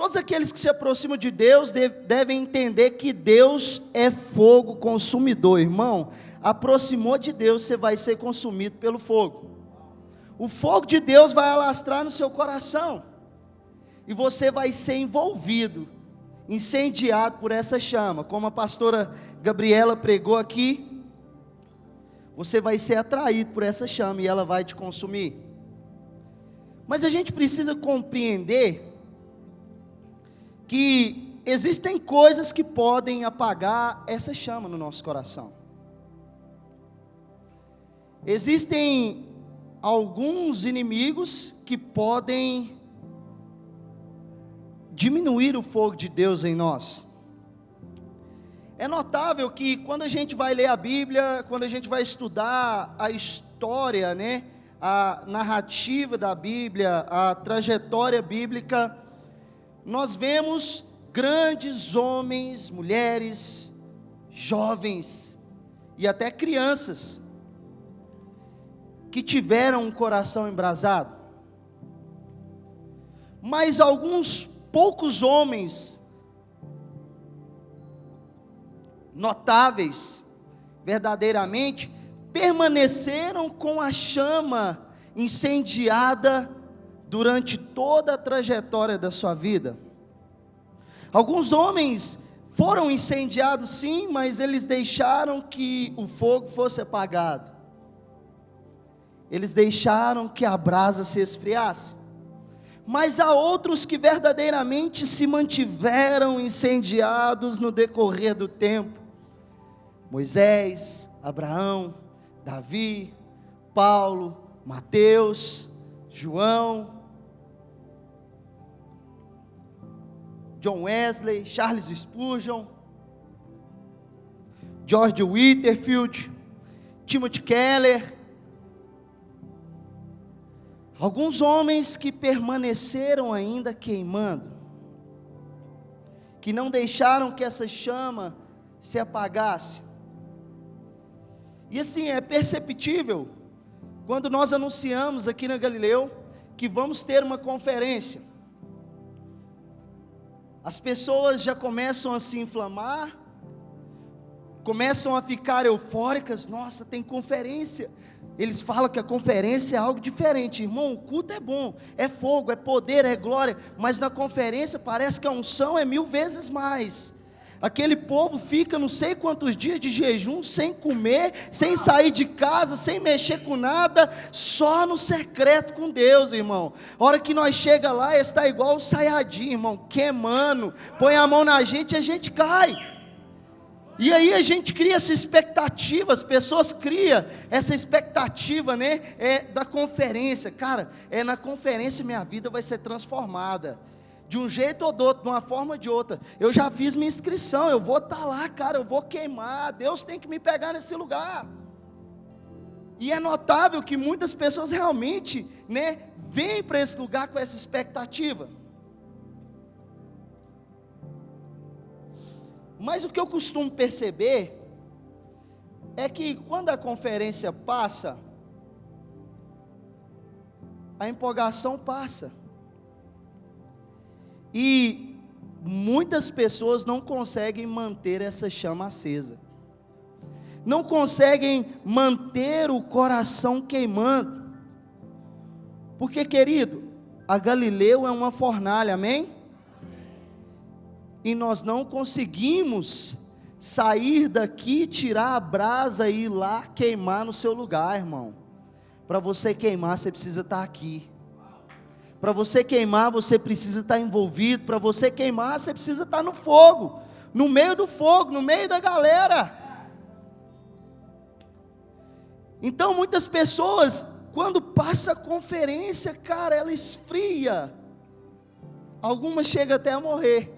Todos aqueles que se aproximam de Deus devem entender que Deus é fogo consumidor, irmão. Aproximou de Deus, você vai ser consumido pelo fogo. O fogo de Deus vai alastrar no seu coração, e você vai ser envolvido, incendiado por essa chama. Como a pastora Gabriela pregou aqui, você vai ser atraído por essa chama, e ela vai te consumir. Mas a gente precisa compreender que existem coisas que podem apagar essa chama no nosso coração. Existem alguns inimigos que podem diminuir o fogo de Deus em nós. É notável que quando a gente vai ler a Bíblia, quando a gente vai estudar a história, a narrativa da Bíblia, a trajetória bíblica, nós vemos grandes homens, mulheres, jovens e até crianças que tiveram um coração embrasado. Mas alguns poucos homens notáveis, verdadeiramente, permaneceram com a chama incendiada durante toda a trajetória da sua vida. Alguns homens foram incendiados sim, mas eles deixaram que o fogo fosse apagado. Eles deixaram que a brasa se esfriasse. Mas há outros que verdadeiramente se mantiveram incendiados no decorrer do tempo. Moisés, Abraão, Davi, Paulo, Mateus, João, John Wesley, Charles Spurgeon, George Whitefield, Timothy Keller. Alguns homens que permaneceram ainda queimando, que não deixaram que essa chama se apagasse. E assim, é perceptível, quando nós anunciamos aqui na Galileu, que vamos ter uma conferência. As pessoas já começam a se inflamar, começam a ficar eufóricas. Nossa, tem conferência. Eles falam que a conferência é algo diferente. Irmão, o culto é bom, é fogo, é poder, é glória, mas na conferência parece que a unção é 1000 vezes mais. Aquele povo fica não sei quantos dias de jejum, sem comer, sem sair de casa, sem mexer com nada, só no secreto com Deus, irmão. A hora que nós chega lá, está igual o Sayajin, irmão, queimando, põe a mão na gente e a gente cai. E aí a gente cria essa expectativa, as pessoas criam essa expectativa, da conferência. Cara, na conferência minha vida vai ser transformada, de um jeito ou do outro, de uma forma ou de outra. Eu já fiz minha inscrição, eu vou estar lá, cara, eu vou queimar, Deus tem que me pegar nesse lugar. E é notável que muitas pessoas realmente, vêm para esse lugar com essa expectativa. Mas o que eu costumo perceber é que quando a conferência passa, a empolgação passa. E muitas pessoas não conseguem manter essa chama acesa. Não conseguem manter o coração queimando. Porque, querido, a Galileu é uma fornalha, amém? E nós não conseguimos sair daqui, tirar a brasa e ir lá queimar no seu lugar, irmão. Para você queimar, você precisa estar aqui. Para você queimar, você precisa estar envolvido. Para você queimar, você precisa estar no fogo, no meio do fogo, no meio da galera. Então muitas pessoas, quando passa a conferência, cara, ela esfria. Algumas chegam até a morrer,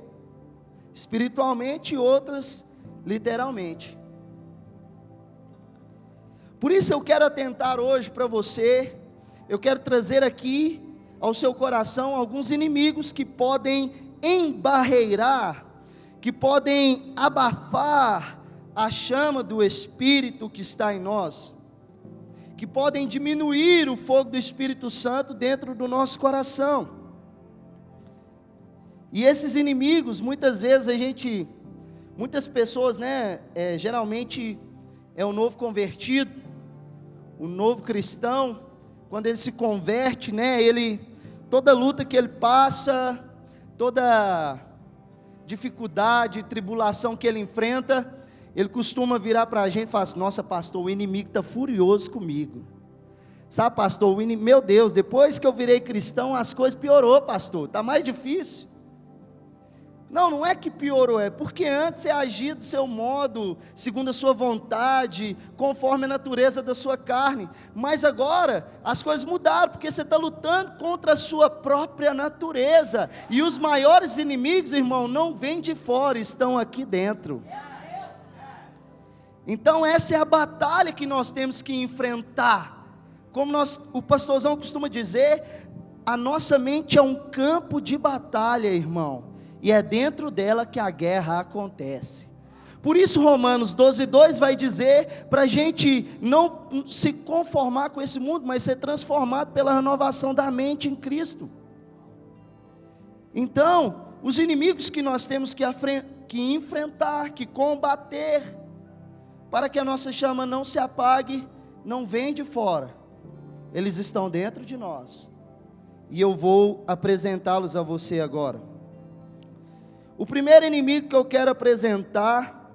espiritualmente, outras literalmente. Por isso eu quero atentar hoje para você, eu quero trazer aqui ao seu coração alguns inimigos que podem embarreirar, que podem abafar a chama do Espírito que está em nós, que podem diminuir o fogo do Espírito Santo dentro do nosso coração. E esses inimigos, muitas vezes muitas pessoas, né, geralmente é o novo convertido, o novo cristão, quando ele se converte, né, toda luta que ele passa, toda dificuldade, tribulação que ele enfrenta, ele costuma virar para a gente e falar assim: nossa pastor, o inimigo está furioso comigo, sabe pastor, meu Deus, depois que eu virei cristão, as coisas piorou pastor, está mais difícil. Não é que piorou, é porque antes você agia do seu modo, segundo a sua vontade, conforme a natureza da sua carne, mas agora as coisas mudaram, porque você está lutando contra a sua própria natureza, e os maiores inimigos, irmão, não vêm de fora, estão aqui dentro. Então essa é a batalha que nós temos que enfrentar. Como o pastorzão costuma dizer, a nossa mente é um campo de batalha, irmão, e é dentro dela que a guerra acontece. Por isso Romanos 12:2 vai dizer para a gente não se conformar com esse mundo, mas ser transformado pela renovação da mente em Cristo. Então, os inimigos que nós temos que enfrentar, que combater, para que a nossa chama não se apague, não vem de fora, eles estão dentro de nós, e eu vou apresentá-los a você agora. O primeiro inimigo que eu quero apresentar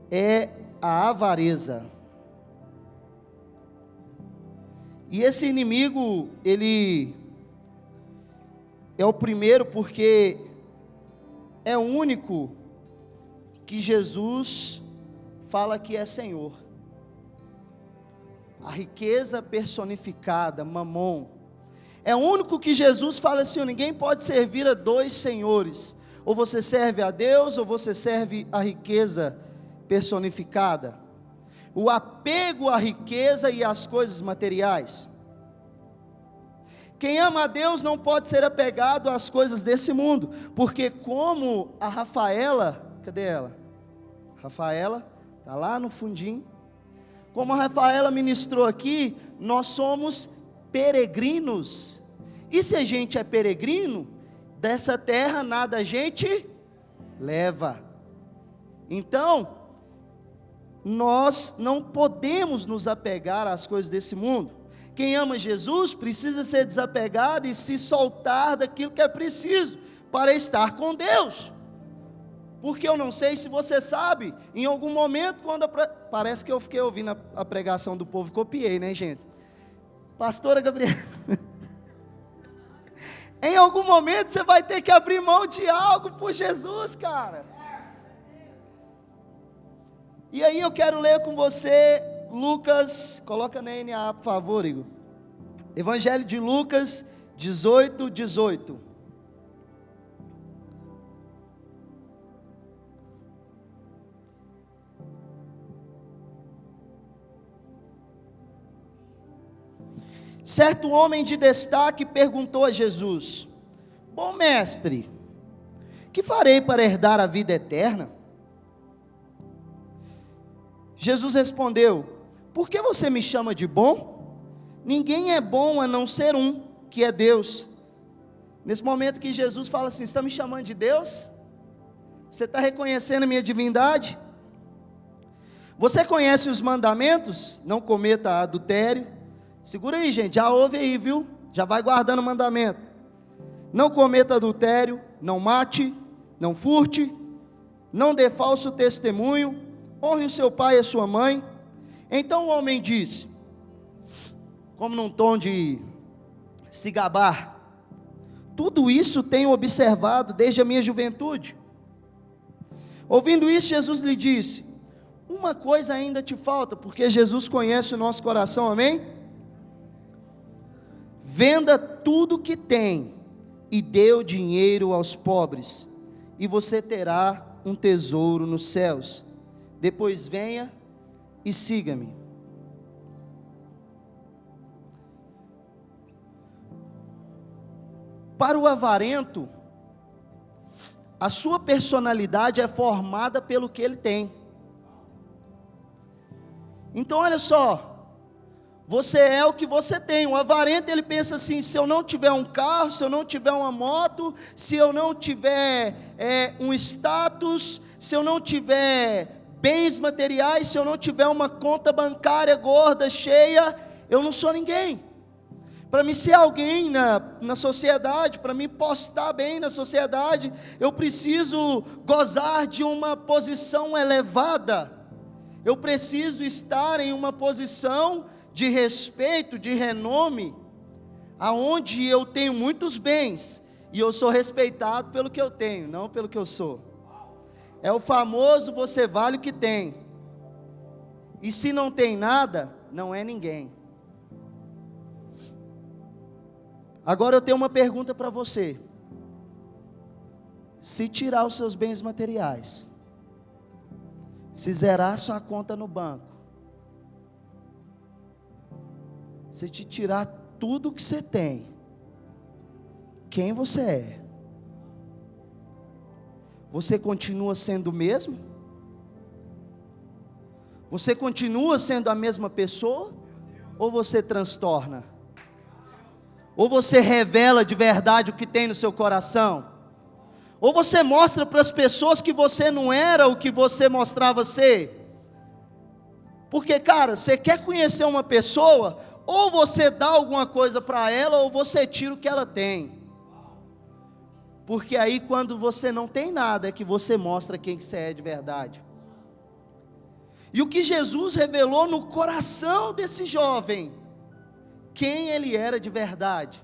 é a avareza. E esse inimigo, ele é o primeiro porque é o único que Jesus fala que é Senhor. A riqueza personificada, mamon, é o único que Jesus fala assim: ninguém pode servir a dois senhores. Ou você serve a Deus, ou você serve a riqueza personificada. O apego à riqueza e às coisas materiais. Quem ama a Deus não pode ser apegado às coisas desse mundo, porque como a Rafaela, cadê ela? Rafaela, está lá no fundinho. Como a Rafaela ministrou aqui, nós somos peregrinos. E se a gente é peregrino, dessa terra nada a gente leva. Então, nós não podemos nos apegar às coisas desse mundo. Quem ama Jesus precisa ser desapegado e se soltar daquilo que é preciso para estar com Deus. Porque eu não sei se você sabe, em algum momento, parece que eu fiquei ouvindo a pregação do povo e copiei, né, gente? Pastora Gabriela, em algum momento você vai ter que abrir mão de algo por Jesus, cara. E aí eu quero ler com você Lucas, coloca na NA, por favor, Igor. Evangelho de Lucas 18:18. Certo homem de destaque perguntou a Jesus: bom mestre, que farei para herdar a vida eterna? Jesus respondeu: por que você me chama de bom? Ninguém é bom a não ser um, que é Deus. Nesse momento que Jesus fala assim: você está me chamando de Deus? Você está reconhecendo a minha divindade? Você conhece os mandamentos? Não cometa adultério. Segura aí, gente, já ouve aí, viu? Já vai guardando o mandamento. Não cometa adultério, não mate, não furte, não dê falso testemunho, honre o seu pai e a sua mãe. Então o homem disse, como num tom de se gabar: tudo isso tenho observado desde a minha juventude. Ouvindo isso, Jesus lhe disse: uma coisa ainda te falta, porque Jesus conhece o nosso coração, amém? Venda tudo que tem e dê o dinheiro aos pobres, e você terá um tesouro nos céus. Depois venha e siga-me. Para o avarento, a sua personalidade é formada pelo que ele tem. Então olha só, Você é o que você tem. O avarento, ele pensa assim: se eu não tiver um carro, se eu não tiver uma moto, se eu não tiver um status, se eu não tiver bens materiais, se eu não tiver uma conta bancária gorda, cheia, eu não sou ninguém. Para mim ser alguém na sociedade, para mim postar bem na sociedade, eu preciso gozar de uma posição elevada, eu preciso estar em uma posição de respeito, de renome, aonde eu tenho muitos bens, e eu sou respeitado pelo que eu tenho, não pelo que eu sou. É o famoso: você vale o que tem, e se não tem nada, não é ninguém. Agora eu tenho uma pergunta para você: se tirar os seus bens materiais, se zerar sua conta no banco, se te tirar tudo que você tem, quem você é? Você continua sendo o mesmo? Você continua sendo a mesma pessoa? Ou você transtorna? Ou você revela de verdade o que tem no seu coração? Ou você mostra para as pessoas que você não era o que você mostrava ser? Porque, cara, você quer conhecer uma pessoa, ou você dá alguma coisa para ela, ou você tira o que ela tem. Porque aí, quando você não tem nada, é que você mostra quem que você é de verdade. E o que Jesus revelou no coração desse jovem, quem ele era de verdade.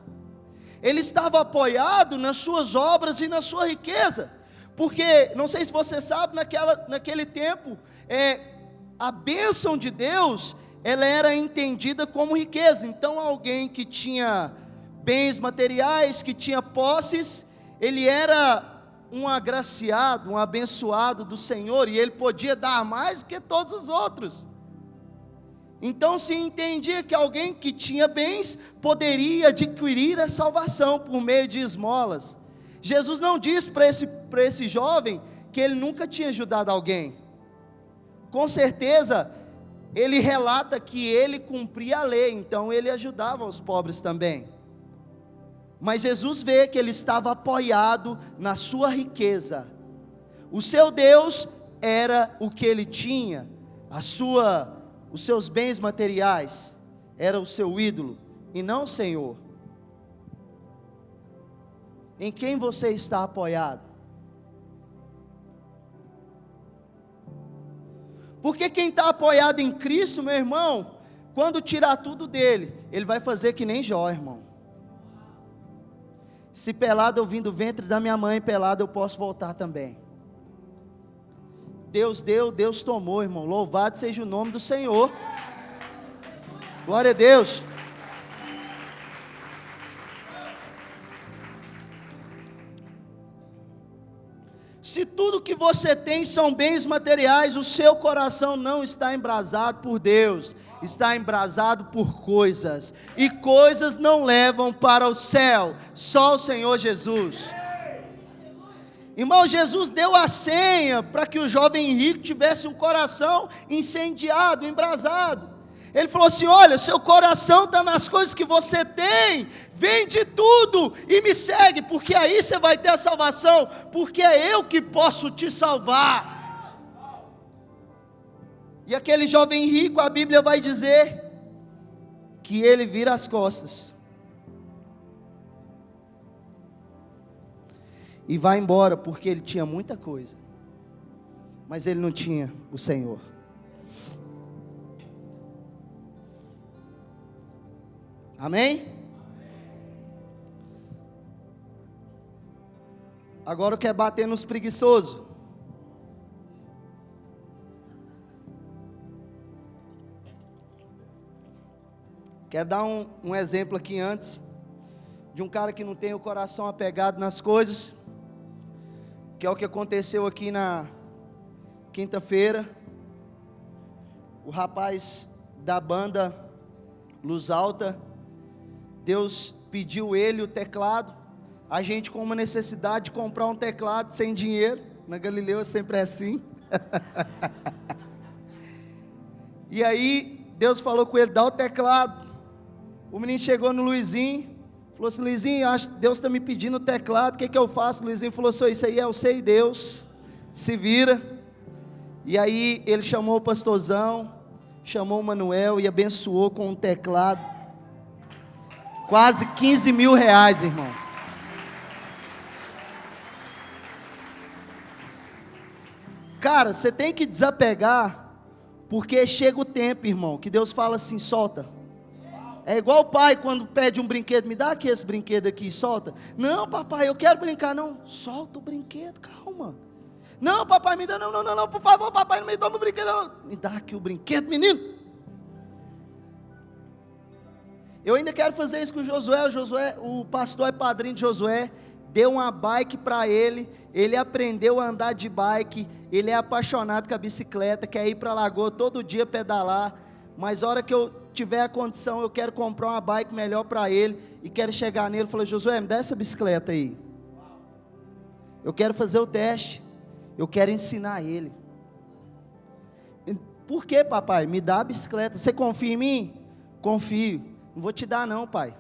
Ele estava apoiado nas suas obras e na sua riqueza, porque, não sei se você sabe, naquele tempo, a bênção de Deus, ela era entendida como riqueza. Então alguém que tinha bens materiais, que tinha posses, ele era um agraciado, um abençoado do Senhor, e ele podia dar mais do que todos os outros. Então se entendia que alguém que tinha bens poderia adquirir a salvação por meio de esmolas. Jesus não disse para esse jovem que ele nunca tinha ajudado alguém. Com certeza ele relata que ele cumpria a lei, então ele ajudava os pobres também. Mas Jesus vê que ele estava apoiado na sua riqueza. O seu Deus era o que ele tinha, os seus bens materiais, era o seu ídolo, e não o Senhor. Em quem você está apoiado? Porque quem está apoiado em Cristo, meu irmão, quando tirar tudo dele, ele vai fazer que nem Jó, irmão. Se pelado eu vim do ventre da minha mãe, pelado eu posso voltar também. Deus deu, Deus tomou, irmão. Louvado seja o nome do Senhor. Glória a Deus. Se tudo que você tem são bens materiais, o seu coração não está embrasado por Deus, está embrasado por coisas, e coisas não levam para o céu, só o Senhor Jesus. Irmão, Jesus deu a senha para que o jovem rico tivesse um coração incendiado, embrasado. Ele falou assim: olha, seu coração está nas coisas que você tem, vende tudo e me segue, porque aí você vai ter a salvação, porque é eu que posso te salvar. E aquele jovem rico, a Bíblia vai dizer que ele vira as costas e vai embora, porque ele tinha muita coisa, mas ele não tinha o Senhor. Amém? Agora eu quero bater nos preguiçosos. Quero dar um exemplo aqui antes, de um cara que não tem o coração apegado nas coisas, que é o que aconteceu aqui na quinta-feira. O rapaz da banda Luz Alta, Deus pediu ele o teclado, a gente com uma necessidade de comprar um teclado sem dinheiro, na Galileu sempre é assim, e aí Deus falou com ele, dá o teclado. O menino chegou no Luizinho, falou assim, Luizinho, acho que Deus está me pedindo o teclado, o que eu faço? O Luizinho falou assim, isso aí é o sei Deus, se vira. E aí ele chamou o pastorzão, chamou o Manuel e abençoou com um teclado, quase 15 mil reais, irmão. Cara, você tem que desapegar, porque chega o tempo, irmão, que Deus fala assim, solta. É igual o pai quando pede um brinquedo, me dá aqui esse brinquedo aqui, solta. Não, papai, eu quero brincar, não. Solta o brinquedo, calma. Não, papai, me dá, não, por favor, papai, não me toma o brinquedo, não. Me dá aqui o brinquedo, menino. Eu ainda quero fazer isso com o Josué, o pastor é padrinho de Josué, deu uma bike para ele aprendeu a andar de bike, ele é apaixonado com a bicicleta, quer ir para a lagoa todo dia pedalar, mas a hora que eu tiver a condição, eu quero comprar uma bike melhor para ele, e quero chegar nele, falei, Josué, me dá essa bicicleta aí, eu quero fazer o teste, eu quero ensinar ele. Por que, papai? Me dá a bicicleta, você confia em mim? Confio. Não vou te dar não, pai.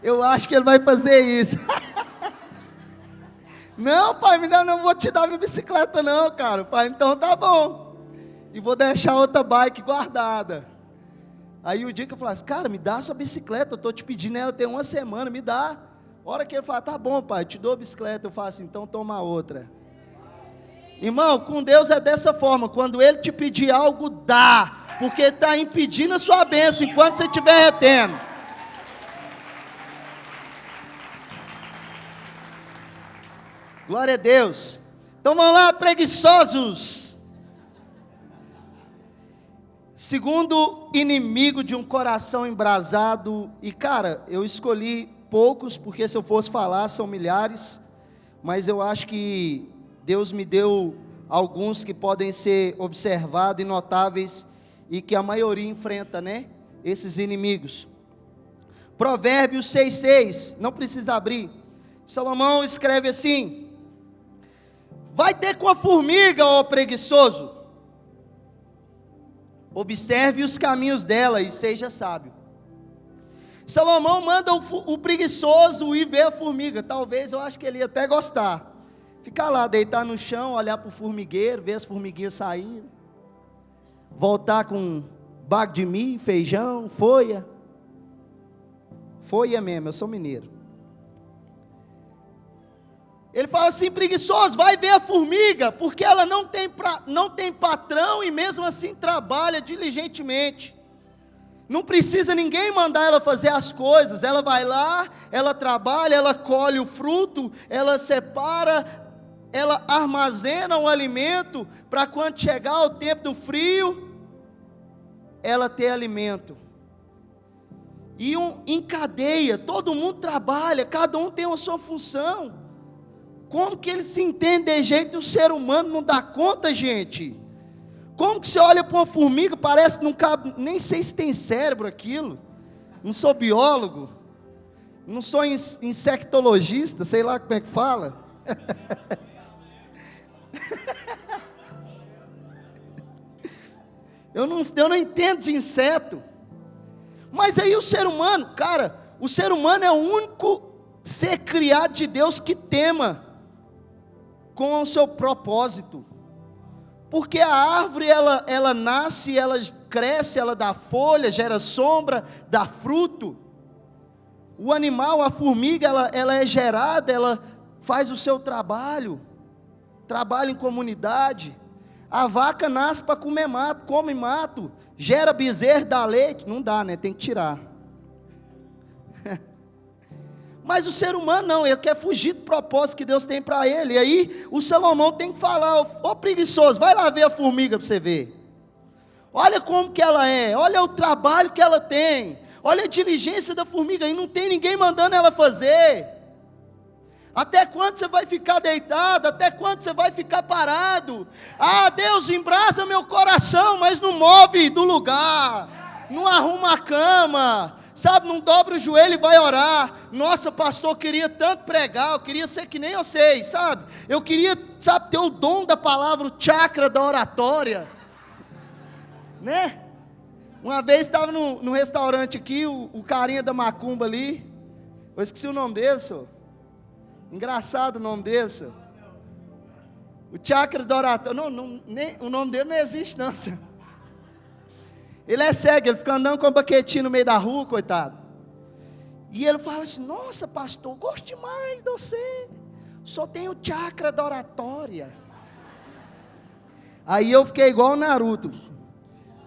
Eu acho que ele vai fazer isso. Não, pai, me dá, não vou te dar minha bicicleta não, cara. Pai, então tá bom. E vou deixar outra bike guardada. Aí o dia que eu falasse, cara, me dá sua bicicleta, eu estou te pedindo ela tem uma semana, me dá. A hora que ele fala, tá bom, pai, eu te dou a bicicleta, eu falo assim, então toma outra. Irmão, com Deus é dessa forma, quando Ele te pedir algo, dá, porque está impedindo a sua bênção, enquanto você estiver retendo. Glória a Deus. Então vamos lá, preguiçosos. Segundo inimigo de um coração embrasado, e cara, eu escolhi poucos, porque se eu fosse falar, são milhares, mas eu acho que Deus me deu alguns que podem ser observados e notáveis, e que a maioria enfrenta, né? Esses inimigos. Provérbios 6,6, não precisa abrir. Salomão escreve assim: vai ter com a formiga, ó preguiçoso, observe os caminhos dela e seja sábio. Salomão manda o preguiçoso ir ver a formiga. Talvez, eu acho que ele ia até gostar. Ficar lá, deitar no chão, olhar para o formigueiro, ver as formiguinhas saindo, voltar com um bago de milho, feijão, folha mesmo, eu sou mineiro. Ele fala assim, preguiçoso, vai ver a formiga, porque ela não tem patrão e mesmo assim trabalha diligentemente. Não precisa ninguém mandar ela fazer as coisas, ela vai lá, ela trabalha, ela colhe o fruto, ela separa, ela armazena o alimento, para quando chegar o tempo do frio, ela ter alimento. E em cadeia, todo mundo trabalha, cada um tem a sua função. Como que ele se entende de jeito que o ser humano não dá conta, gente? Como que você olha para uma formiga, parece que não cabe, nem sei se tem cérebro aquilo, não sou biólogo, não sou insectologista, sei lá como é que fala. Eu não entendo de inseto, mas aí o ser humano, cara, o ser humano é o único ser criado de Deus que tema com o seu propósito, porque a árvore ela nasce, ela cresce, ela dá folha, gera sombra, dá fruto. O animal, a formiga, ela é gerada, ela faz o seu trabalho, trabalha em comunidade. A vaca nasce para comer mato, come mato, gera bezerro, dá leite, não dá, né? Tem que tirar. Mas o ser humano não, ele quer fugir do propósito que Deus tem para ele. E aí o Salomão tem que falar, ô preguiçoso, vai lá ver a formiga para você ver. Olha como que ela é, olha o trabalho que ela tem, olha a diligência da formiga, e não tem ninguém mandando ela fazer. Até quando você vai ficar deitado? Até quando você vai ficar parado? Ah, Deus, embrasa meu coração, mas não move do lugar, não arruma a cama, sabe, não dobra o joelho e vai orar. Nossa, pastor, eu queria tanto pregar, eu queria ser que nem vocês, sabe? Eu queria, sabe, ter o dom da palavra, o chakra da oratória. né? Uma vez estava num restaurante aqui, o carinha da macumba ali, eu esqueci o nome dele, senhor. Engraçado o nome dele, senhor. O Chakra Doratório, o nome dele não existe não, senhor. Ele é cego, ele fica andando com a baquetinha no meio da rua, coitado. E ele fala assim, nossa pastor, gosto demais de você, só tem o Chakra Doratória. Aí eu fiquei igual o Naruto.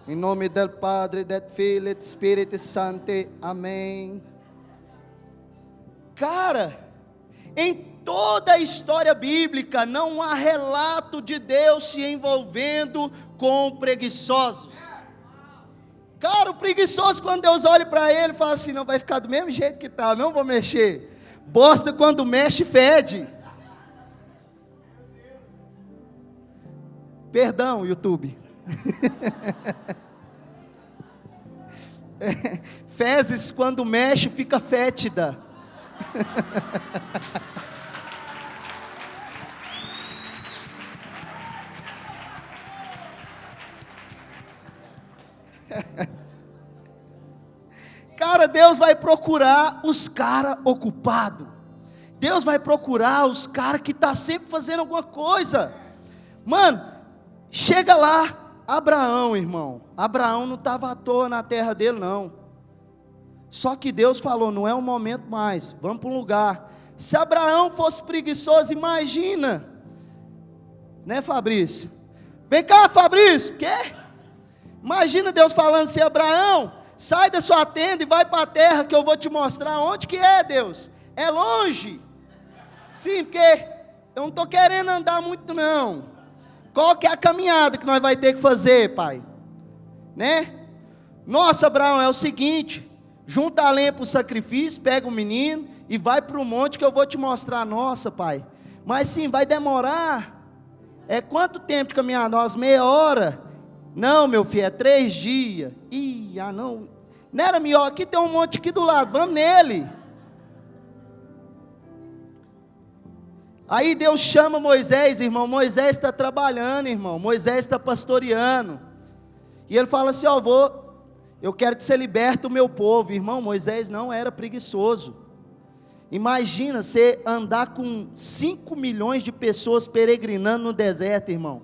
Em nome do Padre, do Filho e do Espírito Santo, amém. Cara, em toda a história bíblica, não há relato de Deus se envolvendo com preguiçosos. Cara, o preguiçoso, quando Deus olha para ele, fala assim, não, vai ficar do mesmo jeito que está, não vou mexer. Bosta quando mexe, fede. Perdão, YouTube. Fezes quando mexe, fica fétida. Cara, Deus vai procurar os caras ocupados. Deus vai procurar os caras que estão sempre fazendo alguma coisa. Mano, chega lá, Abraão, irmão. Abraão não estava à toa na terra dele, não. Só que Deus falou, não é o momento mais, vamos para um lugar. Se Abraão fosse preguiçoso, imagina. Né, Fabrício? Vem cá, Fabrício, quê? Imagina Deus falando assim, Abraão, sai da sua tenda e vai para a terra que eu vou te mostrar. Onde que é, Deus? É longe? Sim, porque eu não estou querendo andar muito não. Qual que é a caminhada que nós vai ter que fazer, pai? Né? Nossa, Abraão, é o seguinte, junta a lenha para o sacrifício, pega o menino e vai para o monte que eu vou te mostrar. Nossa, pai, mas sim, vai demorar. É quanto tempo de caminhar? Nós, meia hora? Não, meu filho, é 3 dias. Ih, não. Não era melhor, aqui tem um monte aqui do lado, vamos nele. Aí Deus chama Moisés, irmão. Moisés está trabalhando, irmão. Moisés está pastoreando. E ele fala assim, eu quero que você liberte o meu povo. Irmão, Moisés não era preguiçoso. Imagina você andar com 5 milhões de pessoas peregrinando no deserto, irmão.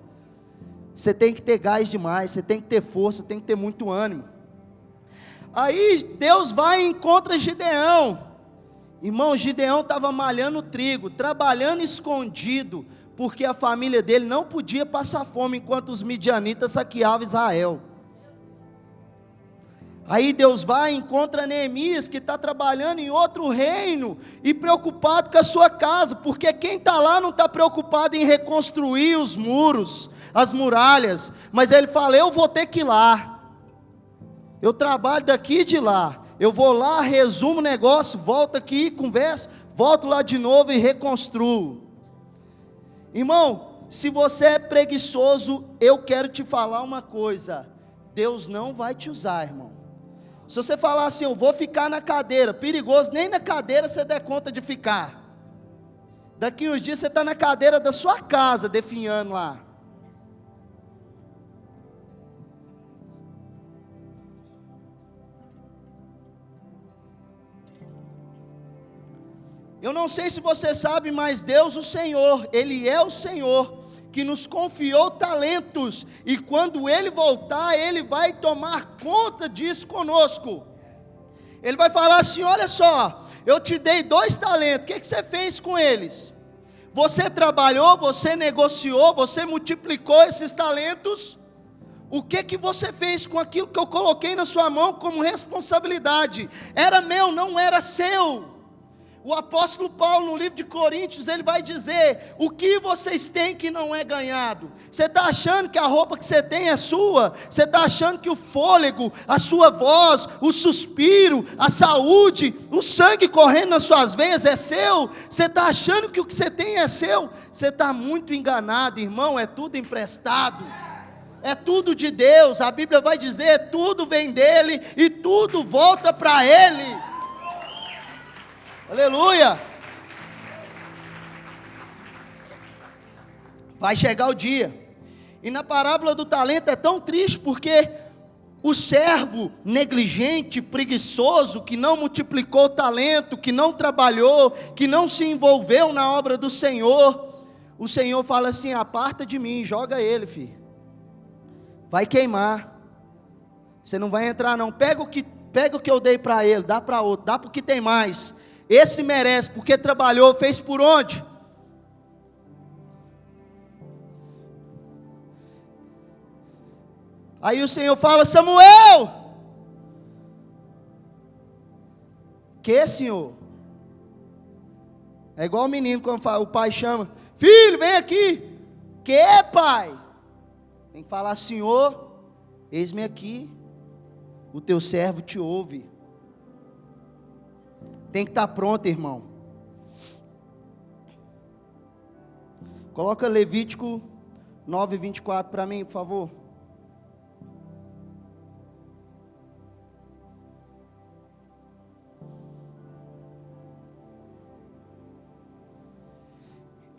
Você tem que ter gás demais, você tem que ter força, tem que ter muito ânimo. Aí Deus vai e encontra Gideão. Irmão, Gideão estava malhando trigo, trabalhando escondido, porque a família dele não podia passar fome enquanto os midianitas saqueavam Israel. Aí Deus vai e encontra Neemias, que está trabalhando em outro reino, e preocupado com a sua casa, porque quem está lá não está preocupado em reconstruir os muros, as muralhas, mas ele fala, eu vou ter que ir lá, eu trabalho daqui e de lá, eu vou lá, resumo o negócio, volto aqui, converso, volto lá de novo e reconstruo. Irmão, se você é preguiçoso, eu quero te falar uma coisa, Deus não vai te usar, irmão. Se você falar assim, eu vou ficar na cadeira, perigoso, nem na cadeira você der conta de ficar. Daqui uns dias você está na cadeira da sua casa, definhando lá. Eu não sei se você sabe, mas Deus o Senhor, Ele é o Senhor, que nos confiou talentos, e quando Ele voltar, Ele vai tomar conta disso conosco. Ele vai falar assim, olha só, eu te dei 2 talentos, o que você fez com eles? Você trabalhou, você negociou, você multiplicou esses talentos? O que você fez com aquilo que eu coloquei na sua mão como responsabilidade? Era meu, não era seu. O apóstolo Paulo, no livro de Coríntios, ele vai dizer, o que vocês têm que não é ganhado? Você está achando que a roupa que você tem é sua? Você está achando que o fôlego, a sua voz, o suspiro, a saúde, o sangue correndo nas suas veias é seu? Você está achando que o que você tem é seu? Você está muito enganado, irmão, é tudo emprestado. É tudo de Deus, a Bíblia vai dizer, tudo vem dele e tudo volta para ele. Aleluia! Vai chegar o dia, e na parábola do talento é tão triste, porque O servo negligente, preguiçoso, que não multiplicou o talento, que não trabalhou, que não se envolveu na obra do Senhor, o Senhor fala assim: aparta de mim, joga ele, filho. Vai queimar. Você não vai entrar não. Pega o que eu dei para ele, dá para outro, dá para o que tem mais. Esse merece, porque trabalhou, fez por onde? Aí o Senhor fala: Samuel! Que, Senhor? É igual o menino quando o pai chama: filho, vem aqui. Que, pai? Tem que falar: Senhor, eis-me aqui. O teu servo te ouve. Tem que estar pronto, irmão. Coloca Levítico 9:24 para mim, por favor.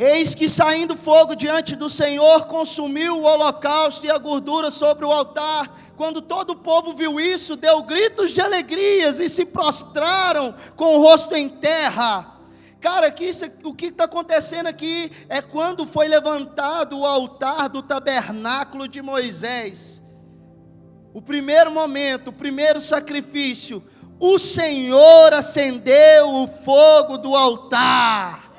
Eis que saindo fogo diante do Senhor, consumiu o holocausto e a gordura sobre o altar. Quando todo o povo viu isso, deu gritos de alegrias e se prostraram com o rosto em terra. Cara, o que está acontecendo aqui é quando foi levantado o altar do tabernáculo de Moisés. O primeiro momento, o primeiro sacrifício, o Senhor acendeu o fogo do altar.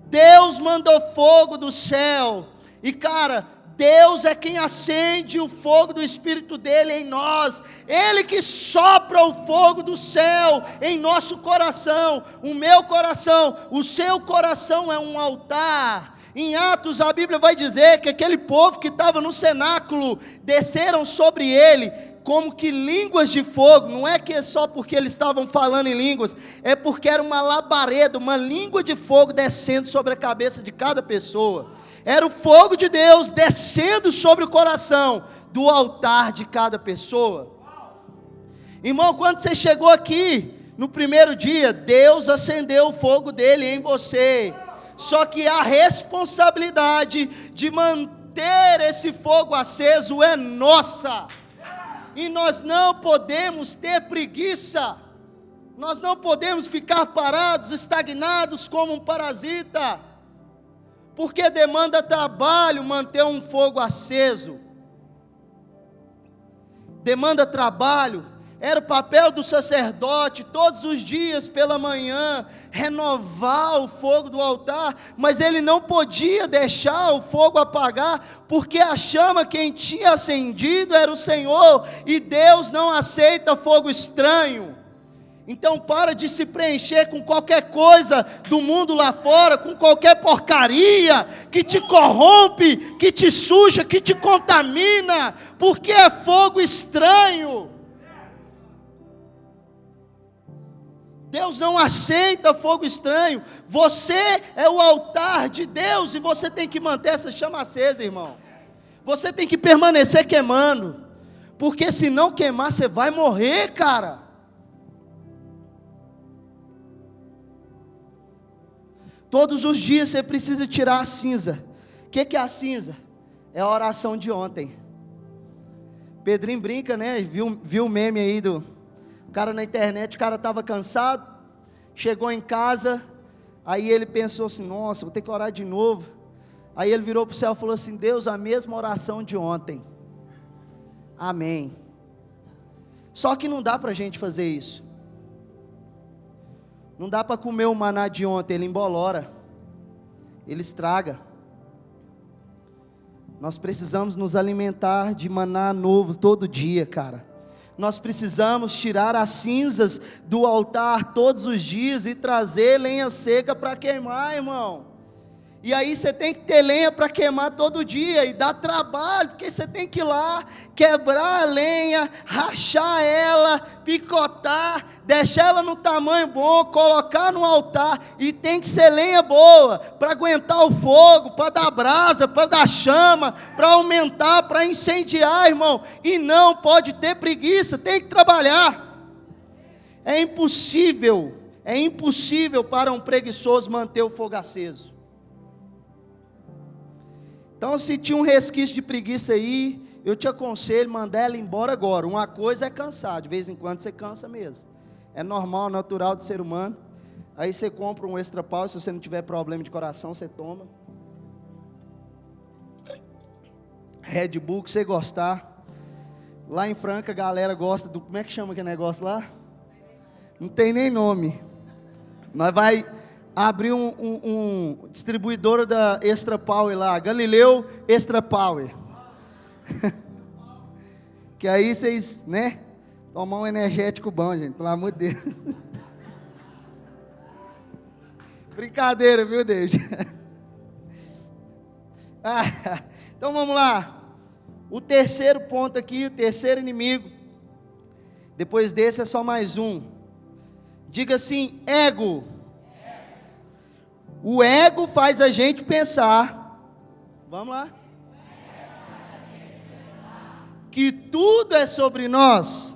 Deus mandou fogo do céu, e cara, Deus é quem acende o fogo do Espírito dele em nós, Ele que sopra o fogo do céu em nosso coração, o meu coração, o seu coração é um altar. Em Atos a Bíblia vai dizer que aquele povo que estava no cenáculo, desceram sobre ele, como que línguas de fogo. Não é que é só porque eles estavam falando em línguas, é porque era uma labareda, uma língua de fogo descendo sobre a cabeça de cada pessoa. Era o fogo de Deus descendo sobre o coração do altar de cada pessoa. Irmão, quando você chegou aqui, no primeiro dia, Deus acendeu o fogo dele em você. Só que a responsabilidade de manter esse fogo aceso é nossa. E nós não podemos ter preguiça, nós não podemos ficar parados, estagnados como um parasita, porque demanda trabalho manter um fogo aceso, demanda trabalho. Era o papel do sacerdote, todos os dias pela manhã, renovar o fogo do altar, mas ele não podia deixar o fogo apagar, porque a chama quem tinha acendido era o Senhor, e Deus não aceita fogo estranho. Então para de se preencher com qualquer coisa do mundo lá fora, com qualquer porcaria, que te corrompe, que te suja, que te contamina, porque é fogo estranho. Deus não aceita fogo estranho. Você é o altar de Deus e você tem que manter essa chama acesa, irmão. Você tem que permanecer queimando, porque se não queimar você vai morrer, cara. Todos os dias você precisa tirar a cinza. O que é a cinza? É a oração de ontem. Pedrinho brinca, né? Viu o meme aí do cara na internet. O cara estava cansado, chegou em casa, aí ele pensou assim: nossa, vou ter que orar de novo. Aí ele virou para o céu e falou assim: Deus, a mesma oração de ontem. Amém. Só que não dá para a gente fazer isso. Não dá para comer o maná de ontem, ele embolora, ele estraga. Nós precisamos nos alimentar de maná novo todo dia, cara. Nós precisamos tirar as cinzas do altar todos os dias e trazer lenha seca para queimar, irmão. E aí você tem que ter lenha para queimar todo dia, e dá trabalho, porque você tem que ir lá, quebrar a lenha, rachar ela, picotar, deixar ela no tamanho bom, colocar no altar, e tem que ser lenha boa, para aguentar o fogo, para dar brasa, para dar chama, para aumentar, para incendiar, irmão. E não pode ter preguiça, tem que trabalhar. É impossível para um preguiçoso manter o fogo aceso. Então, se tinha um resquício de preguiça aí, eu te aconselho, mandar ela embora agora. Uma coisa é cansar, de vez em quando você cansa mesmo. É normal, natural do ser humano. Aí você compra um extra power, se você não tiver problema de coração, você toma. Red Bull, que você gostar. Lá em Franca, a galera gosta do... Como é que chama aquele negócio lá? Não tem nem nome. Nós vai abrir um distribuidor da Extra Power lá, Galileu Extra Power. Que aí vocês, né? Tomar um energético bom, gente, pelo amor de Deus. Brincadeira, viu, Deus? Então vamos lá. O terceiro ponto aqui, o terceiro inimigo. Depois desse é só mais um. Diga assim, ego. O ego faz a gente pensar. Vamos lá. Que tudo é sobre nós.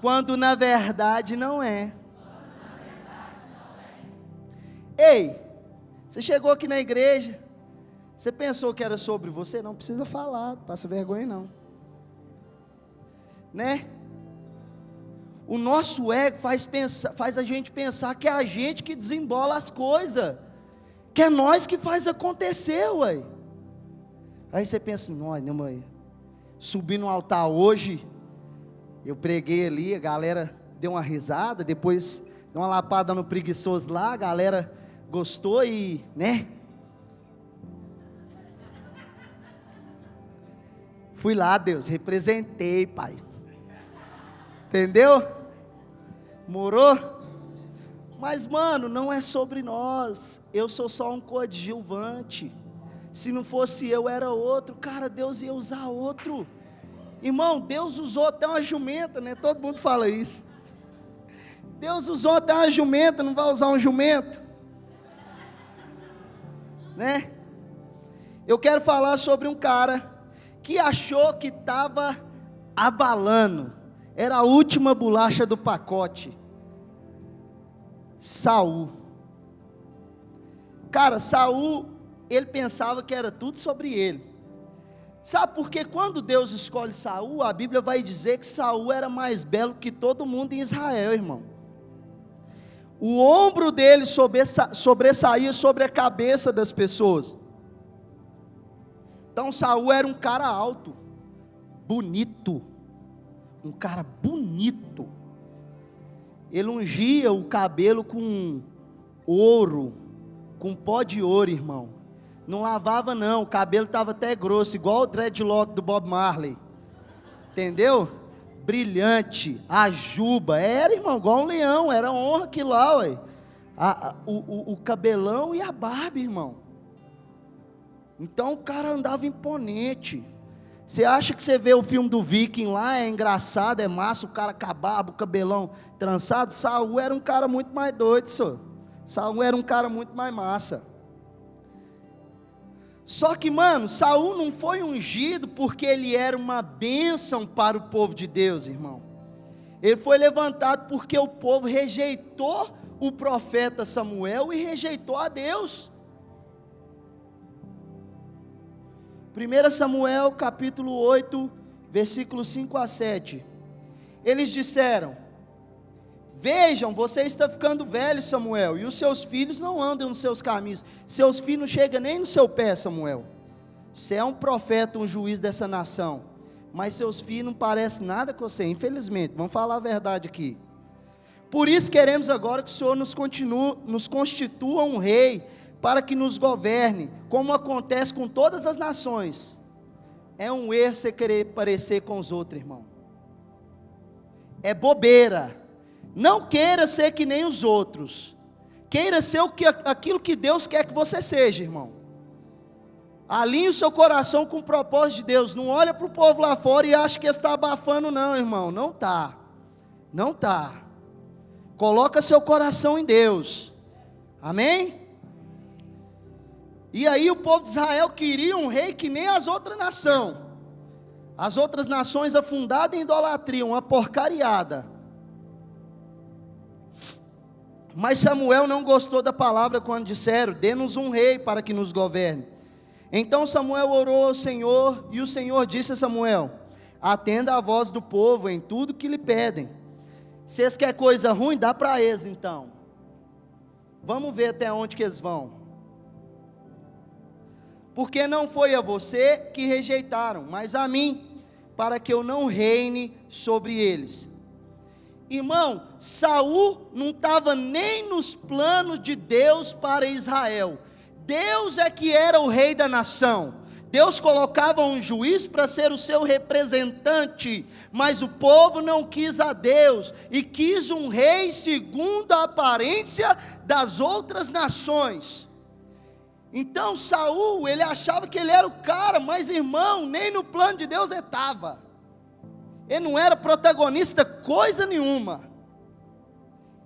Quando na verdade não é. Ei, você chegou aqui na igreja, você pensou que era sobre você? Não precisa falar, não passa vergonha não. Né? O nosso ego faz a gente pensar que é a gente que desembola as coisas, que é nós que faz acontecer, ué. Aí você pensa, não, mãe, subi no altar hoje, eu preguei ali, a galera deu uma risada, depois deu uma lapada no preguiçoso lá, a galera gostou e, né? Fui lá, Deus, representei, Pai. Entendeu? Morou? Mas, mano, não é sobre nós. Eu sou só um coadjuvante. Se não fosse eu, era outro. Cara, Deus ia usar outro. Irmão, Deus usou até uma jumenta, né? Todo mundo fala isso. Deus usou até uma jumenta, não vai usar um jumento? Né? Eu quero falar sobre um cara que achou que estava abalando. Era a última bolacha do pacote. Saul. Cara, Saul, ele pensava que era tudo sobre ele. Sabe por quê? Quando Deus escolhe Saul, a Bíblia vai dizer que Saul era mais belo que todo mundo em Israel, irmão. O ombro dele sobressaía sobre a cabeça das pessoas. Então Saul era um cara alto, bonito, um cara bonito. Ele ungia o cabelo com ouro, com pó de ouro, irmão. Não lavava não, o cabelo estava até grosso, igual o dreadlock do Bob Marley. Entendeu? Brilhante, a juba, era, irmão, igual um leão, era honra aquilo lá, ué. O cabelão e a barba, irmão. Então o cara andava imponente. Você acha que você vê o filme do Viking lá, é engraçado, é massa, o cara com a barba, o cabelão trançado? Saul era um cara muito mais doido, senhor. Saul era um cara muito mais massa. Só que, mano, Saul não foi ungido porque ele era uma bênção para o povo de Deus, irmão. Ele foi levantado porque o povo rejeitou o profeta Samuel e rejeitou a Deus. 1 Samuel capítulo 8, versículos 5 a 7. Eles disseram: vejam, você está ficando velho, Samuel, e os seus filhos não andam nos seus caminhos. Seus filhos não chegam nem no seu pé, Samuel. Você é um profeta, um juiz dessa nação, mas seus filhos não parecem nada com você, infelizmente. Vamos falar a verdade aqui. Por isso queremos agora que o Senhor nos constitua um rei, para que nos governe, como acontece com todas as nações. É um erro você querer parecer com os outros, irmão. É bobeira. Não queira ser que nem os outros. Queira ser aquilo que Deus quer que você seja, irmão. Alinhe o seu coração com o propósito de Deus. Não olha para o povo lá fora e acha que está abafando não, irmão. Não está. Não está. Coloca seu coração em Deus. Amém? E aí o povo de Israel queria um rei que nem as outras nações. As outras nações afundadas em idolatria, uma porcariada. Mas Samuel não gostou da palavra quando disseram: dê-nos um rei para que nos governe. Então Samuel orou ao Senhor, e o Senhor disse a Samuel: atenda a voz do povo em tudo que lhe pedem. Se eles querem coisa ruim, dá para eles então. Vamos ver até onde que eles vão. Porque não foi a você que rejeitaram, mas a mim, para que eu não reine sobre eles. Irmão, Saul não estava nem nos planos de Deus para Israel. Deus é que era o rei da nação. Deus colocava um juiz para ser o seu representante, mas o povo não quis a Deus, e quis um rei segundo a aparência das outras nações. Então Saul, ele achava que ele era o cara, mas irmão, nem no plano de Deus ele estava. Ele não era protagonista coisa nenhuma.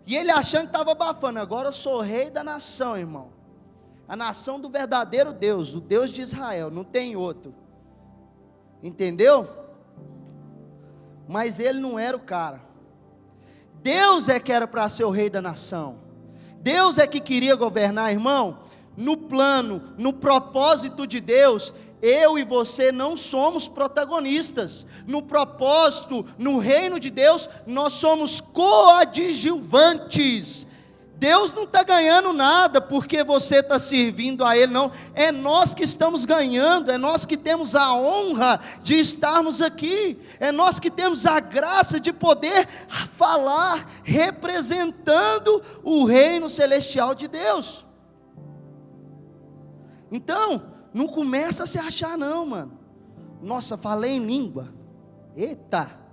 E ele achando que estava abafando, agora eu sou rei da nação, irmão. A nação do verdadeiro Deus, o Deus de Israel, não tem outro. Entendeu? Mas ele não era o cara. Deus é que era para ser o rei da nação. Deus é que queria governar, irmão. No plano, no propósito de Deus, eu e você não somos protagonistas. No propósito, no reino de Deus, nós somos coadjuvantes. Deus não está ganhando nada porque você está servindo a Ele, não. É nós que estamos ganhando, é nós que temos a honra de estarmos aqui, é nós que temos a graça de poder falar representando o reino celestial de Deus. Então, não começa a se achar não, mano. Nossa, falei em língua. Eita!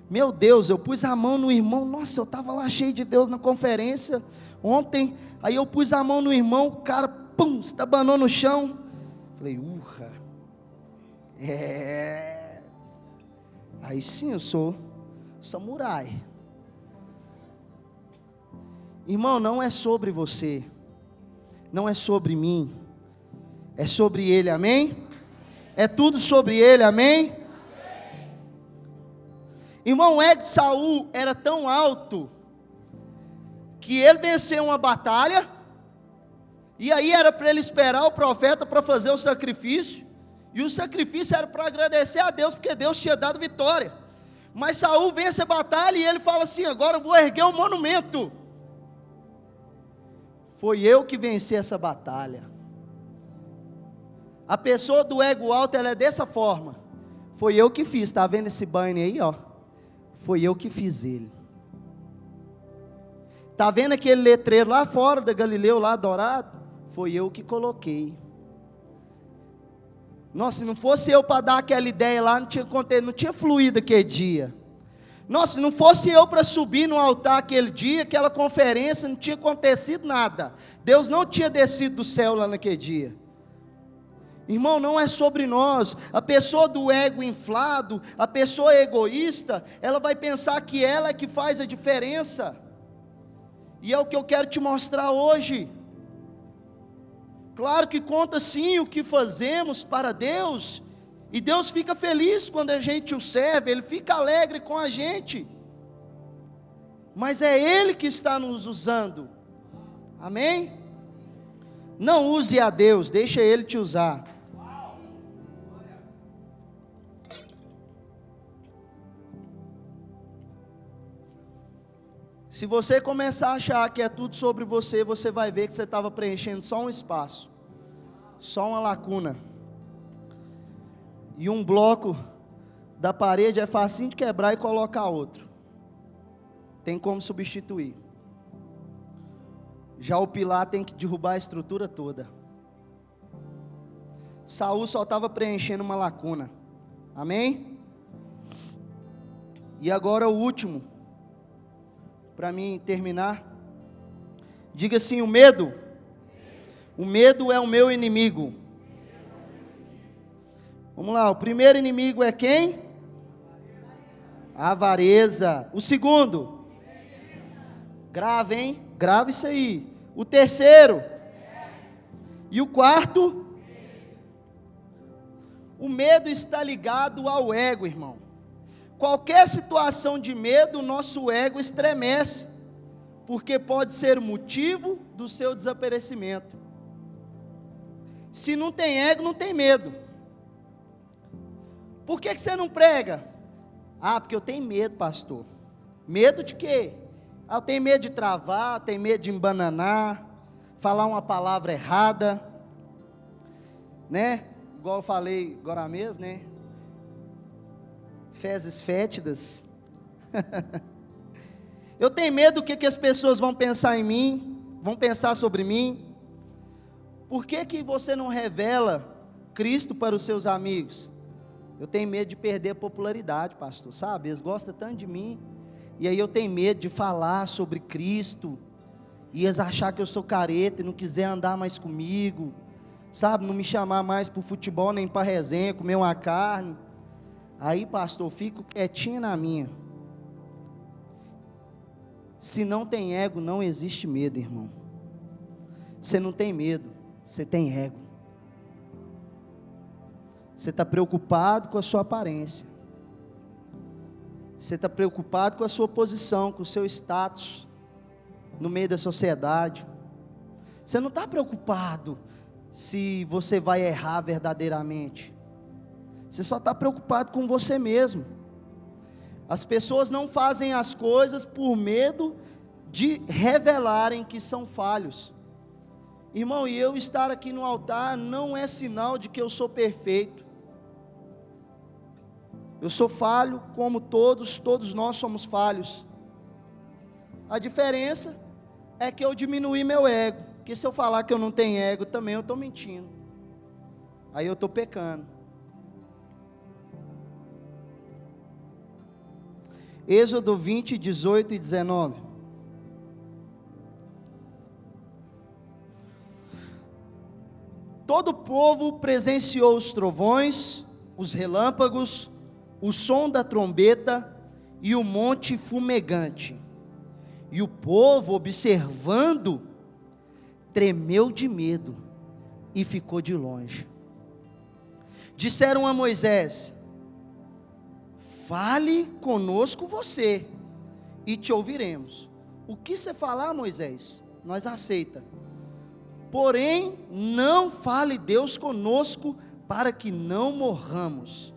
Meu Deus, eu pus a mão no irmão. Nossa, eu estava lá cheio de Deus na conferência ontem. Aí eu pus a mão no irmão, o cara, pum, estabanou no chão. Falei, urra. Aí sim eu sou samurai. Irmão, não é sobre você. Não é sobre mim. É sobre Ele, amém? É tudo sobre Ele, amém? Irmão, o ego de Saul era tão alto, que ele venceu uma batalha, e aí era para ele esperar o profeta para fazer o sacrifício, e o sacrifício era para agradecer a Deus, porque Deus tinha dado vitória. Mas Saul vence a batalha, e ele fala assim, agora eu vou erguer um monumento. Foi eu que venci essa batalha. A pessoa do ego alto, ela é dessa forma. Foi eu que fiz, está vendo esse banho aí, ó? Foi eu que fiz ele. Está vendo aquele letreiro lá fora da Galileu, lá dourado? Foi eu que coloquei. Nossa, se não fosse eu para dar aquela ideia lá, não tinha fluído aquele dia. Nossa, se não fosse eu para subir no altar aquele dia, aquela conferência, não tinha acontecido nada. Deus não tinha descido do céu lá naquele dia. Irmão, não é sobre nós. A pessoa do ego inflado, a pessoa egoísta, ela vai pensar que ela é que faz a diferença. E é o que eu quero te mostrar hoje. Claro que conta sim o que fazemos para Deus, e Deus fica feliz quando a gente o serve, Ele fica alegre com a gente. Mas é Ele que está nos usando. Amém? Não use a Deus, deixa Ele te usar. Se você começar a achar que é tudo sobre você, você vai ver que você estava preenchendo só um espaço, só uma lacuna. E um bloco da parede é facinho de quebrar e colocar outro. Tem como substituir. Já o pilar tem que derrubar a estrutura toda. Saul só estava preenchendo uma lacuna. Amém? E agora o último, para mim terminar. Diga assim: o medo. O medo é o meu inimigo. Vamos lá, o primeiro inimigo é quem? A avareza. O segundo? Grave, hein? Grave isso aí. O terceiro? E o quarto? O medo está ligado ao ego, irmão. Qualquer situação de medo, o nosso ego estremece, porque pode ser o motivo do seu desaparecimento. Se não tem ego, não tem medo. Por que você não prega? Ah, porque eu tenho medo, pastor. Medo de quê? Ah, eu tenho medo de travar, tenho medo de embananar, falar uma palavra errada, né? Igual eu falei agora mesmo, né? Fezes fétidas. Eu tenho medo do que as pessoas vão pensar em mim, vão pensar sobre mim. Por que você não revela Cristo para os seus amigos? Eu tenho medo de perder a popularidade, pastor, sabe? Eles gostam tanto de mim, e aí eu tenho medo de falar sobre Cristo, e eles achar que eu sou careta e não quiser andar mais comigo, sabe? Não me chamar mais para o futebol, nem para resenha, comer uma carne. Aí, pastor, eu fico quietinho na minha. Se não tem ego, não existe medo, irmão. Você não tem medo, você tem ego. Você está preocupado com a sua aparência. Você está preocupado com a sua posição, com o seu status no meio da sociedade. Você não está preocupado se você vai errar verdadeiramente. Você só está preocupado com você mesmo. As pessoas não fazem as coisas por medo de revelarem que são falhos. Irmão, e eu estar aqui no altar não é sinal de que eu sou perfeito. Eu sou falho como todos nós somos falhos. A diferença é que eu diminuí meu ego, porque se eu falar que eu não tenho ego também eu estou mentindo, aí eu estou pecando. Êxodo 20, 18 e 19. Todo o povo presenciou os trovões, os relâmpagos, o som da trombeta e o monte fumegante. E o povo, observando, tremeu de medo e ficou de longe. Disseram a Moisés: fale conosco você, e te ouviremos. O que você falar, Moisés, nós aceita. Porém, não fale Deus conosco, para que não morramos.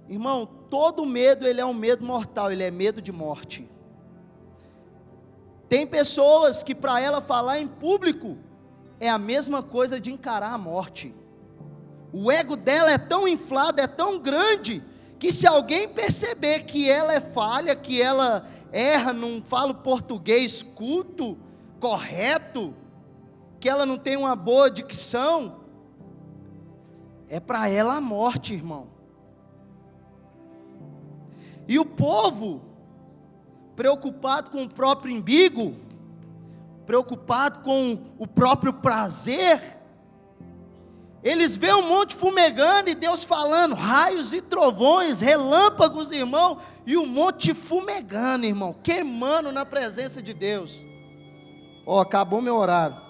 Irmão, todo medo, ele é um medo mortal, ele é medo de morte. Tem pessoas que para ela falar em público, é a mesma coisa de encarar a morte. O ego dela é tão inflado, é tão grande, que se alguém perceber que ela é falha, que ela erra, não fala o português culto, correto, que ela não tem uma boa dicção, é para ela a morte, irmão. E o povo, preocupado com o próprio umbigo, preocupado com o próprio prazer, eles veem um monte fumegando e Deus falando, raios e trovões, relâmpagos, irmão, e um monte fumegando, irmão, queimando na presença de Deus. Ó, acabou meu horário.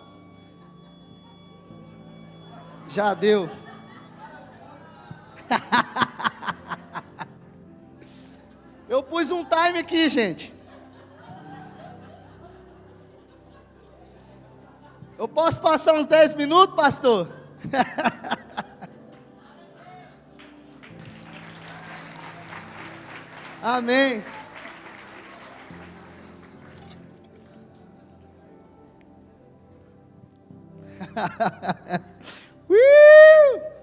Já deu. Eu pus um time aqui, gente. Eu posso passar uns 10 minutos, pastor? Amém.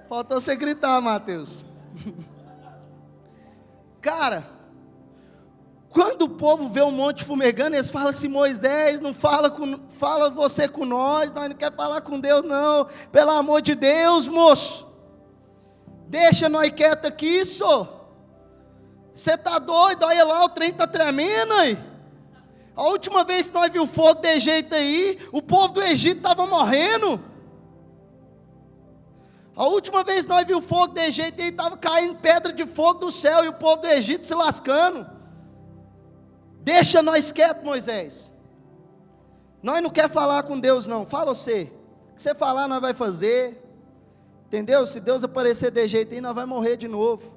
Faltou você gritar, Mateus. Cara, quando o povo vê um monte fumegando, eles falam assim: Moisés, não fala você com nós não quer falar com Deus não, pelo amor de Deus, moço, deixa nós quieto aqui, você está doido, olha lá, o trem está tremendo aí. A última vez que nós vimos fogo de jeito aí, o povo do Egito estava morrendo. A última vez que nós vimos fogo de jeito aí, estava caindo pedra de fogo do céu, e o povo do Egito se lascando. Deixa nós quietos, Moisés. Nós não quer falar com Deus não, fala você. O que você falar nós vai fazer. Entendeu? Se Deus aparecer de jeito aí, nós vai morrer de novo.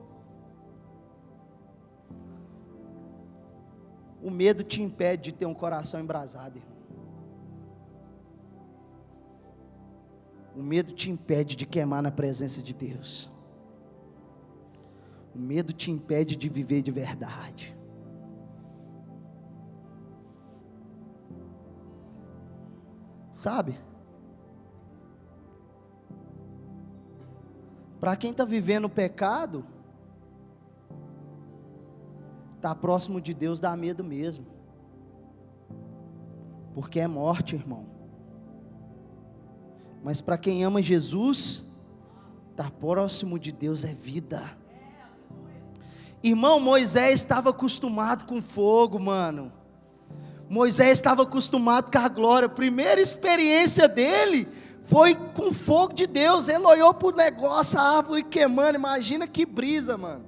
O medo te impede de ter um coração embrasado, irmão. O medo te impede de queimar na presença de Deus. O medo te impede de viver de verdade. Sabe? Para quem está vivendo o pecado, está próximo de Deus dá medo mesmo. Porque é morte, irmão. Mas para quem ama Jesus, estar próximo de Deus é vida. Irmão, Moisés estava acostumado com fogo, mano. Moisés estava acostumado com a glória. A primeira experiência dele foi com o fogo de Deus. Ele olhou para o negócio, a árvore queimando. Imagina que brisa, mano.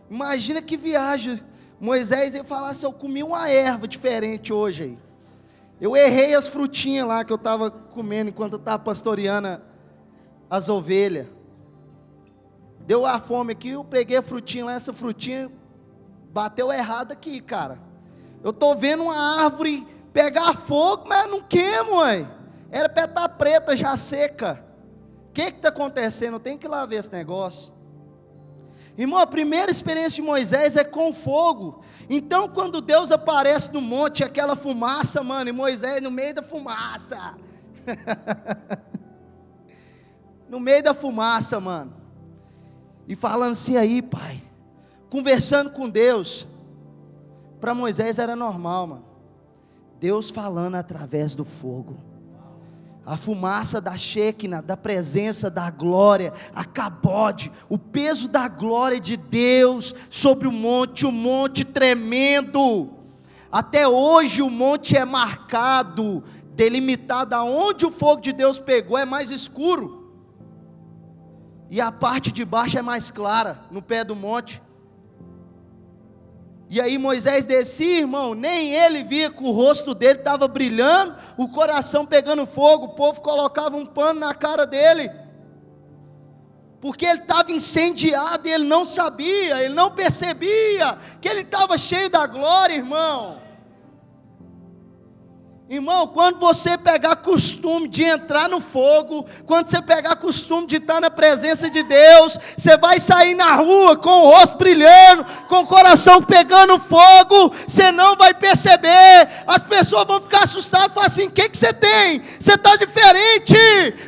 Imagina que viagem. Moisés ia falar assim: eu comi uma erva diferente hoje aí. Eu errei as frutinhas lá que eu estava comendo enquanto eu estava pastoreando as ovelhas. Deu a fome aqui, eu peguei a frutinha lá, essa frutinha bateu errado aqui, cara. Eu estou vendo uma árvore pegar fogo, mas não queima, mãe. Era para estar preta, já seca. O que está acontecendo? Eu tenho que ir lá ver esse negócio. Irmão, a primeira experiência de Moisés é com fogo. Então, quando Deus aparece no monte, aquela fumaça, mano, e Moisés no meio da fumaça. No meio da fumaça, mano. E falando assim aí, pai, conversando com Deus. Para Moisés era normal, mano. Deus falando através do fogo. A fumaça da Shekinah, da presença da glória, a cabode, o peso da glória de Deus sobre o monte tremendo. Até hoje o monte é marcado, delimitado, aonde o fogo de Deus pegou é mais escuro. E a parte de baixo é mais clara, no pé do monte. E aí Moisés descia, irmão, nem ele via que o rosto dele estava brilhando, o coração pegando fogo, o povo colocava um pano na cara dele, porque ele estava incendiado e ele não sabia, ele não percebia, que ele estava cheio da glória, irmão. Irmão, quando você pegar costume de entrar no fogo, quando você pegar costume de estar na presença de Deus, você vai sair na rua com o rosto brilhando, com o coração pegando fogo, você não vai perceber, as pessoas vão ficar assustadas e falar assim: o que você tem? Você está diferente.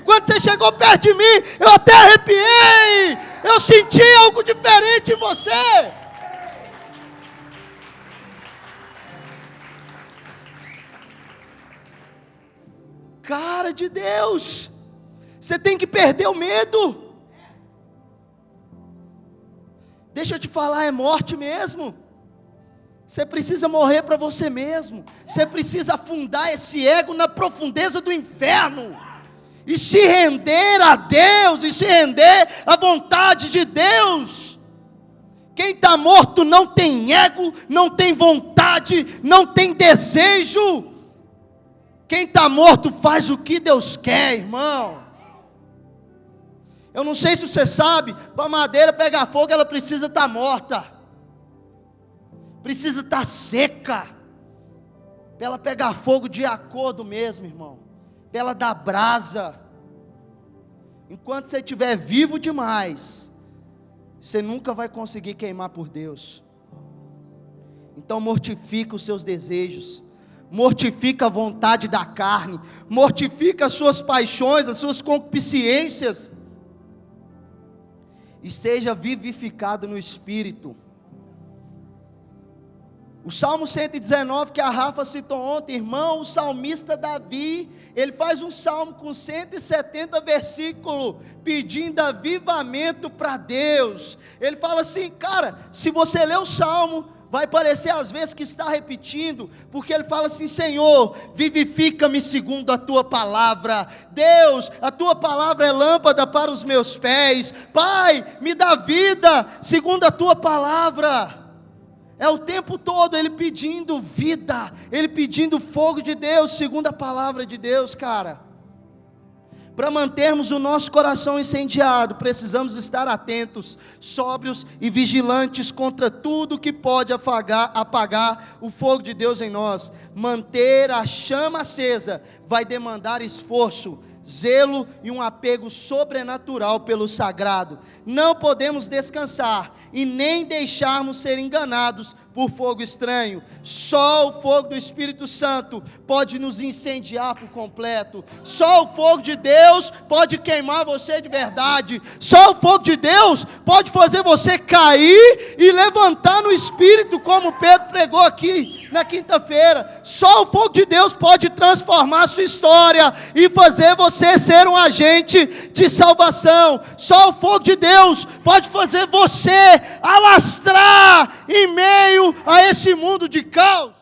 Quando você chegou perto de mim, eu até arrepiei, eu senti algo diferente em você. Cara de Deus, você tem que perder o medo. Deixa eu te falar, é morte mesmo. Você precisa morrer para você mesmo. Você precisa afundar esse ego na profundeza do inferno e se render a Deus, e se render à vontade de Deus. Quem está morto não tem ego, não tem vontade, não tem desejo. Quem está morto faz o que Deus quer, irmão. Eu não sei se você sabe, para a madeira pegar fogo, ela precisa estar morta. Precisa estar seca. Para ela pegar fogo de acordo mesmo, irmão. Para ela dar brasa. Enquanto você estiver vivo demais, você nunca vai conseguir queimar por Deus. Então mortifica os seus desejos. Mortifica a vontade da carne, mortifica as suas paixões, as suas concupiscências, e seja vivificado no Espírito. O Salmo 119, que a Rafa citou ontem, irmão, o salmista Davi, ele faz um salmo com 170 versículos, pedindo avivamento para Deus. Ele fala assim, cara, se você ler o salmo, vai parecer às vezes que está repetindo, porque ele fala assim: Senhor, vivifica-me segundo a tua palavra. Deus, a tua palavra é lâmpada para os meus pés. Pai, me dá vida segundo a tua palavra. É o tempo todo ele pedindo vida, ele pedindo fogo de Deus, segundo a palavra de Deus, cara. Para mantermos o nosso coração incendiado, precisamos estar atentos, sóbrios e vigilantes contra tudo que pode apagar o fogo de Deus em nós. Manter a chama acesa vai demandar esforço, zelo e um apego sobrenatural pelo sagrado. Não podemos descansar e nem deixarmos ser enganados por fogo estranho. Só o fogo do Espírito Santo pode nos incendiar por completo. Só o fogo de Deus pode queimar você de verdade. Só o fogo de Deus pode fazer você cair e levantar no Espírito, como Pedro pregou aqui na quinta-feira. Só o fogo de Deus pode transformar a sua história e fazer você ser um agente de salvação. Só o fogo de Deus pode fazer você alastrar em meio a esse mundo de caos.